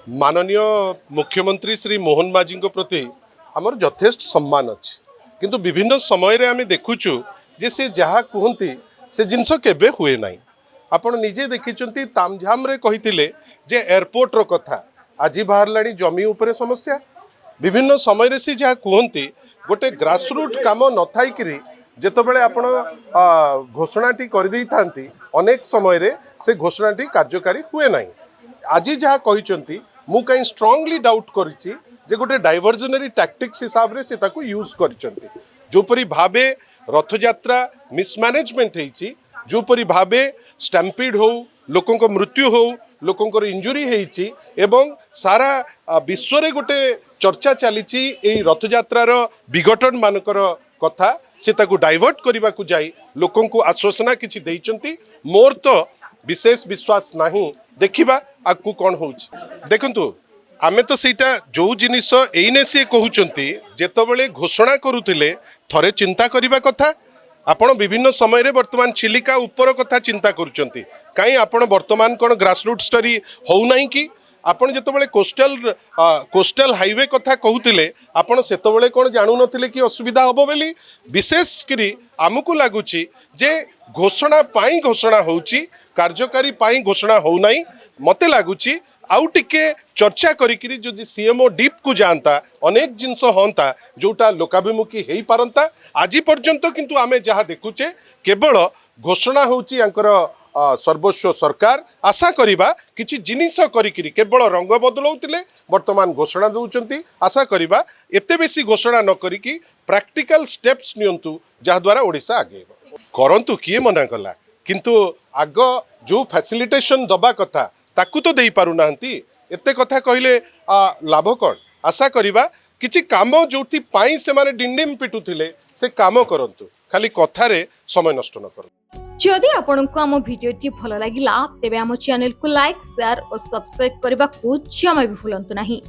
माननीय मुख्यमंत्री श्री मोहन माझी प्रति आमर यथेष्ट सम्मान अच्छी किंतु विभिन्न समय रे आमे देखुचु जे से जहाँ कहती से जिनस केबे हुए नाही। आपण निजे देखिचंती तामझाम रे कहिथिले जे एयरपोर्ट रो कथा आज बाहरलाणी जमी उपरे समस्या विभिन्न समय रे से जहाँ कहती गोटे ग्रासरूट काम न थाई किरी जेतबेले आपण घोषणाटी कर देई थांती अनेक समय रे से घोषणाटी कार्यकारी हुए नाही। आज जहाँ कहिचंती मु कहीं स्ट्रांगली डाउट करिछि जे गोटे डाइवर्जनरी टैक्टिक्स हिसाब रे से ताकू यूज करिचंती जोपरी भाबे रथयात्रा मिसमैनेजमेंट हेछि जोपरी भाबे स्टैम्पीड हो लोकों को मृत्यु हो लोकों को इंजुरी हेछि एवं सारा विश्व रे गोटे चर्चा चलीछि एई रथयात्रार विघटन मानकर कथा से ताकू डाइवर्ट करबा को जाई लोकों को आश्वासना किछि देइचंती। मोर तो विशेष विश्वास नहीं देखिबा आकु कौन होउछि देखंतु आमे तो सेटा जो जिनिस एइने से कहउचंती जेतबेले घोषणा करूथिले थरे चिंता करिबा कथा आपण विभिन्न समय रे वर्तमान चिलिका ऊपर कथा चिंता करूचंती काई आपण वर्तमान कोन ग्रासरूट स्टोरी होउ नाही कि आपण जेतबेले कोस्टल हाईवे कथा कहउथिले आपण सेतबेले कोन जानु नथिले कि असुविधा होबो बेली विशेष करी आमको लागुची जे घोषणा पाई घोषणा होउची कार्यकारी पाई घोषणा होउ नाही। मते लागुची आउ टिके चर्चा करिकिरी जो सीएमओ डीप को जानता अनेक जिनस हंता जोटा लोकाभिमुखी हेई पारंता आज पर्यंत किंतु आमे जहाँ देखुचे केवल घोषणा होउची अंकर सर्वस्व सरकार आशा करिबा किछि जिनिस करिकिरी केवल रंग बदलौतिले वर्तमान घोषणा दउचंती आशा करिबा एते बेसी घोषणा न करिकी प्रैक्टिकल स्टेप्स नियंतु जहा द्वारा ओडिसा आगे करंतु किए मना कला किंतु आग जो फैसिलिटेशन दबा कथा ताकू तो देई पारु नांती एते कथा कहले लाभ कौन आशा करिबा किछि काम जोथि पाई से माने डिंडिम पिटुथिले से काम करंतु खाली कथारे समय नष्ट न करंतु। जदि आपंक आम भिडी भल लगा तेब आम चैनल को लाइक शेयर और सब्सक्राइब करने को जमा भी भूलु नहीं।